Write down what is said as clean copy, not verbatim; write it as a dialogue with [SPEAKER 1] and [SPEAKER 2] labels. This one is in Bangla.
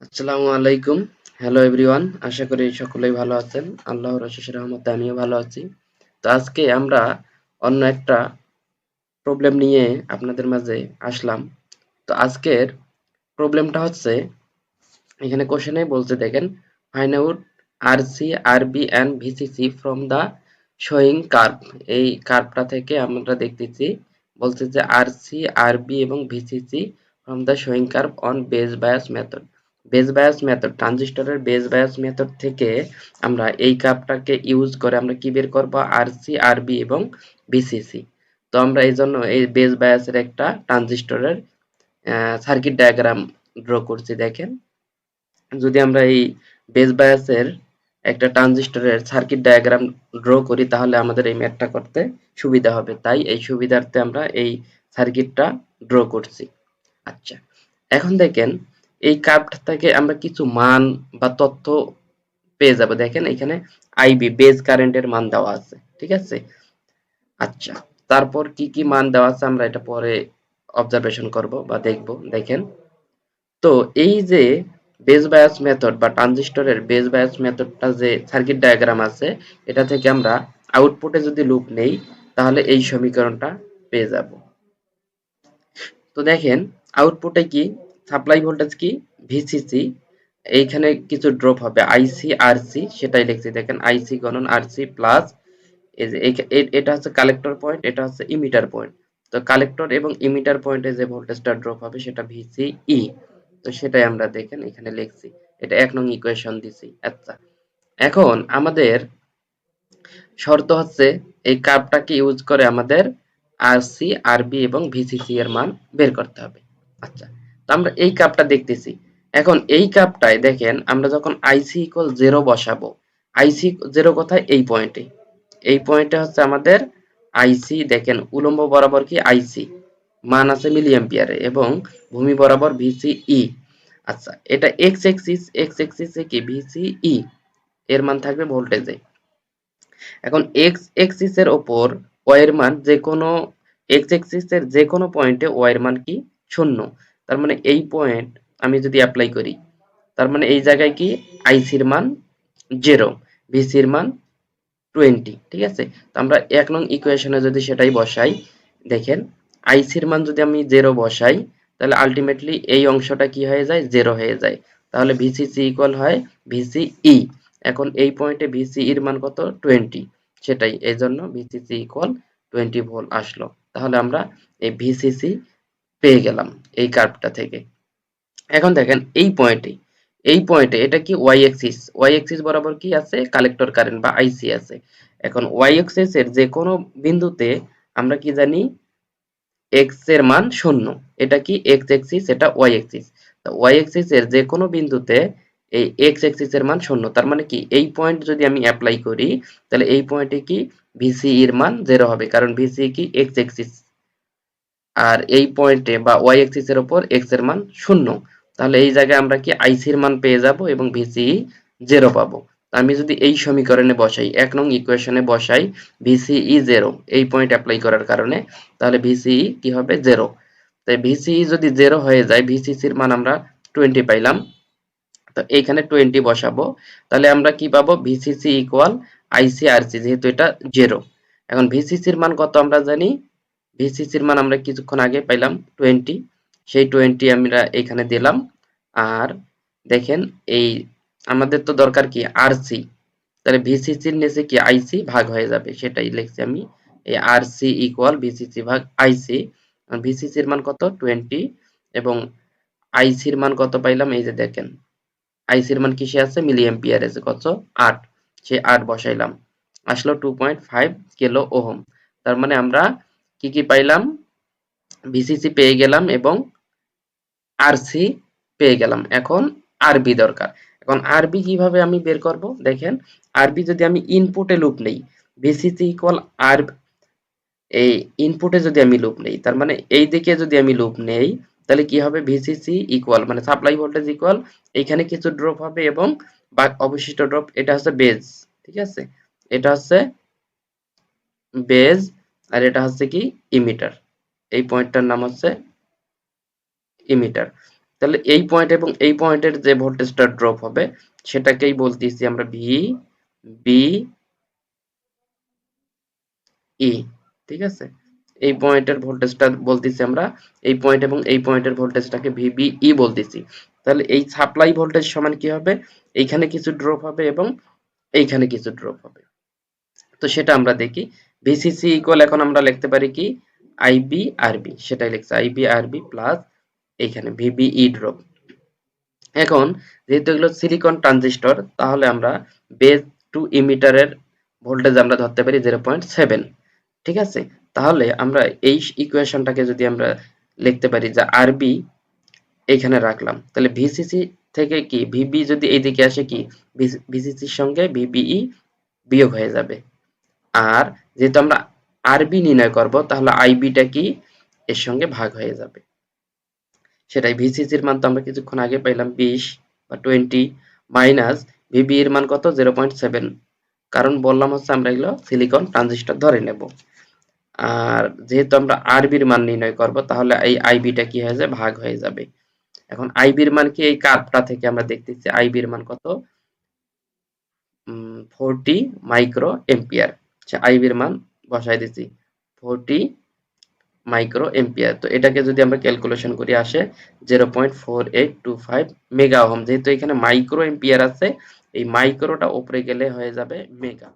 [SPEAKER 1] আসসালামু আলাইকুম। হ্যালো এভরিওয়ান, আশা করি সকলেই ভালো আছেন। আল্লাহর অশেষ রহমতে আমিও ভালো আছি। তো আজকে আমরা অন্য একটা প্রবলেম নিয়ে আপনাদের মাঝে আসলাম। তো আজকের প্রবলেমটা হচ্ছে, এখানে কোশ্চেনে বলছে দেখেন, find out RC RB and VCC from the showing curve. এই কার্ভটা থেকে আমরা দেখতেছি বলছে যে আরসি আরবি এবং VCC from the showing curve on base bias method. Base bias method, ট্রানজিস্টরের বেস বায়াস মেথড থেকে আমরা এই কার্ভটাকে ইউজ করে আমরা কি বের করব, আরসি আরবি এবং ভিসিসি। তো আমরা এই জন্য এই বেস বায়াসের একটা ট্রানজিস্টরের সার্কিট ডায়াগ্রাম ড্র করছি। দেখেন, যদি আমরা এই বেস বায়াসের একটা ট্রানজিস্টরের সার্কিট ডায়াগ্রাম ড্র করি তাহলে আমাদের এই ম্যাথটা করতে সুবিধা হবে, তাই এই সুবিধার্থে আমরা এই সার্কিটটা ড্র করছি। আচ্ছা, এখন দেখেন, এই কার্ভটা থেকে আমরা কিছু মান বা তথ্য পেয়ে যাব। দেখেন এখানে আইবি বেস কারেন্টের মান দেওয়া আছে, ঠিক আছে। আচ্ছা, তারপর কি কি মান দেওয়া আছে আমরা এটা পরে অবজারভেশন করব বা দেখব। দেখেন, তো এই যে বেস বায়াস মেথড বা ট্রানজিস্টরের বেস বায়াস মেথডটা যে সার্কিট ডায়াগ্রাম আছে, এটা থেকে আমরা আউটপুটে যদি লুপ নেই তাহলে এই সমীকরণটা পেয়ে যাব। তো দেখেন, আউটপুটে কি সাপ্লাই ভোল্টেজ কি ভিসিসি, এইখানে কিছু ড্রপ হবে আইসি আরসি, সেটাই লিখছি। দেখেন আইসি গণন আরসি প্লাস এই যে এটা হচ্ছে কালেক্টর পয়েন্ট, এটা হচ্ছে ইমিটার পয়েন্ট। তো কালেক্টর এবং ইমিটার পয়েন্টে যে ভোল্টেজটা ড্রপ হবে সেটা ভিসিই। তো সেটাই আমরা দেখেন এখানে লিখছি, এটা ১ নং ইকুয়েশন দিছি। আচ্ছা, এখন আমাদের শর্ত হচ্ছে এই কার্ভটাকে ইউজ করে আমাদের আরসি আরবি এবং ভিসিসি এর মান বের করতে হবে। আচ্ছা, তো আমরা এই কার্ভটা দেখতেছি। এখন এই কার্ভটায় দেখেন, আমরা যখন আইসি ইকুয়াল 0 বসাবো, আইসি 0 কোথায়, এই পয়েন্টে। এই পয়েন্টে হচ্ছে আমাদের আইসি। দেখেন উলম্ব বরাবর কি আইসি, মান আছে মিলি অ্যাম্পিয়ারে, এবং ভূমি বরাবর ভিসিই। আচ্ছা, এটা এক্স এক্সিসে কি ভিসিই এর মান থাকবে ভোল্টেজে। এখন এক্স এক্সিস এর ওপর ওয়াই এর মান যে কোনো, এক্স এক্সিস এর যে কোনো পয়েন্টে ওয়াই এর মান কি 0। তার মানে এই পয়েন্ট আমি যদি অ্যাপ্লাই করি, তার মানে এই জায়গায় কি আইসির মান 0, ভিসির মান 20, ঠিক আছে। তো আমরা ১ নং ইকুয়েশনে যদি সেটাই বসাই, দেখেন আইসির মান যদি আমি 0 বসাই তাহলে আলটিমেটলি এই অংশটা কি হয়ে যায়, 0 হয়ে যায়। তাহলে ভিসিসি ইকুয়াল হয় ভিসিই। এখন এই পয়েন্টে ভিসি এর মান কত, 20, সেটাই এই জন্য ভিসিসি ইকুয়াল 20 ভোল্ট আসলো। তাহলে আমরা এই ভিসিসি পেয়ে গেলাম এই কার্ভটা থেকে। এখন দেখেন এই পয়েন্টে এটা কি ওয়াই এক্সিস বরাবর কি আছে, কালেক্টর কারেন্ট বা আইসি আছে। এখন ওয়াই এক্সিস এর যে কোনো বিন্দুতে আমরা কি জানি, এক্স এর মান 0। এটা কি এক্স এক্সিস, এটা ওয়াই এক্সিস। তো ওয়াই এক্সিস এর যে কোনো বিন্দুতে এই এক্স এক্সিস এর মান 0। তার মানে কি এই পয়েন্ট যদি আমি অ্যাপ্লাই করি তাহলে এই পয়েন্টে কি ভিসি এর মান 0 হবে, কারণ ভিসি কি এক্স এক্সিস, আর এই পয়েন্টে বা ওয়াই এক্সিস এর উপর এক্স এর মান 0। তাহলে এই জায়গায় আমরা কি আইসি এর মান পেয়ে যাব এবং ভিসিই 0 পাবো। আমি যদি এই সমীকরণে বসাই, ১ নং ইকুয়েশনে বসাই ভিসিই 0 এই পয়েন্ট অ্যাপ্লাই করার কারণে, তাহলে ভিসিই কি হবে 0। তাই ভিসিই যদি 0 হয়ে যায়, ভিসিসির মান আমরা 20 পাইলাম। তো এইখানে 20 বসাবো, তাহলে আমরা কি পাবো, ভিসিসি ইকুয়াল আইসি আরসি, যেহেতু এটা 0। এখন ভিসিসির মান কত আমরা জানি, ভিসিসির মান আমরা কিছুক্ষণ আগে পাইলাম 20, সেই 20 আমরা এখানে দিলাম। আর দেখেন, এই আমাদের তো দরকার কি আরসি, তাহলে ভিসিসির নিচে কি আইসি ভাগ হয়ে যাবে, সেটাই লিখছি আমি। এই আরসি ইকুয়াল ভিসিসি ভাগ আইসি। ভিসিসির মান কত 20, এবং আইসির মান কত পাইলাম, এই যে দেখেন আইসির মান কিসে আছে, মিলি অ্যাম্পিয়ার আছে কত 8, সেই 8 বসাইলাম, আসলো 2.5 কিলো ওহম। তার মানে আমরা কি কি পাইলাম, ভিসিসি পেয়ে গেলাম এবং আরসি পেয়ে গেলাম। এখন আরবি দরকার। এখন আরবি কিভাবে আমি বের করব, দেখেন আরবি যদি আমি ইনপুটে লুপ নেই, ভিসিসি ইকুয়াল আর, এই ইনপুটে যদি আমি লুপ নেই, তার মানে এই দিকে যদি আমি লুপ নেই তাহলে কি হবে, ভিসিসি ইকুয়াল মানে সাপ্লাই ভোল্টেজ ইকুয়াল এখানে কিছু ড্রপ হবে এবং অবশিষ্ট ড্রপ, এটা হচ্ছে বেজ, ঠিক আছে, এটা হচ্ছে বেজ, আর এটা হচ্ছে কি ইমিটার, এই পয়েন্টটার নাম হচ্ছে ইমিটার। তাহলে এই পয়েন্ট এবং এই পয়েন্টের যে ভোল্টেজটা ড্রপ হবে সেটাকেই বলতেছি আমরা ভি বি ই, ঠিক আছে। এই পয়েন্টের ভোল্টেজটা বলতেছি আমরা, এই পয়েন্ট এবং এই পয়েন্টের ভোল্টেজটাকে ভিবিই বলতেছি। তাহলে এই সাপ্লাই ভোল্টেজ সমান কি হবে, এইখানে কিছু ড্রপ হবে এবং এইখানে কিছু ড্রপ হবে। তো সেটা আমরা দেখি। ভিসিসি ইকুয়াল এখন আমরা লিখতে পারি কি আইবি আরবি, সেটাই লিখছি আইবি আরবি প্লাস এইখানে ভিবিই ড্রপ। এখন যেহেতু এগুলো সিলিকন ট্রানজিস্টর, তাহলে আমরা বেস টু ইমিটারের ভোল্টেজ আমরা ধরতে পারি 0.7, ঠিক আছে। তাহলে আমরা এই ইকুয়েশনটাকে যদি আমরা লিখতে পারি যে আরবি এখানে রাখলাম, তাহলে ভিসিসি থেকে কি ভিবি যদি এইদিকে আসে কি ভিসিসির সঙ্গে ভিবিই বিয়োগ হয়ে যাবে। আর যেহেতু আমরা আরবি নির্ণয় করব, তাহলে আইবিটা কি এর সঙ্গে ভাগ হয়ে যাবে। সেটাই ভিসিসির মান তো আমরা কিছুক্ষণ আগে পাইলাম 20 বা 20 মাইনাস ভিবি এর মান কত 0.7, কারণ বললাম হচ্ছে আমরা এগুলো সিলিকন ট্রানজিস্টর ধরে নেব। আর যেহেতু আমরা আরবির মান নির্ণয় করব, তাহলে এই আইবিটা কি হয়ে যাবে ভাগ হয়ে যাবে। এখন আইবির মান কি এই কার্ভটা থেকে আমরা দেখতেছি আইবির মান কত 40 মাইক্রো এম্পিয়ার। আচ্ছা, আইবির মান বসাই দিছি 40 মাইক্রো এম্পিয়ার। তো এটাকে যদি আমরা ক্যালকুলেশন করি আসে 0.4825 মেগা ওহম। যেহেতু এখানে মাইক্রো এম্পিয়ার আছে, এই মাইক্রোটা উপরে গেলে হয়ে যাবে মেগা।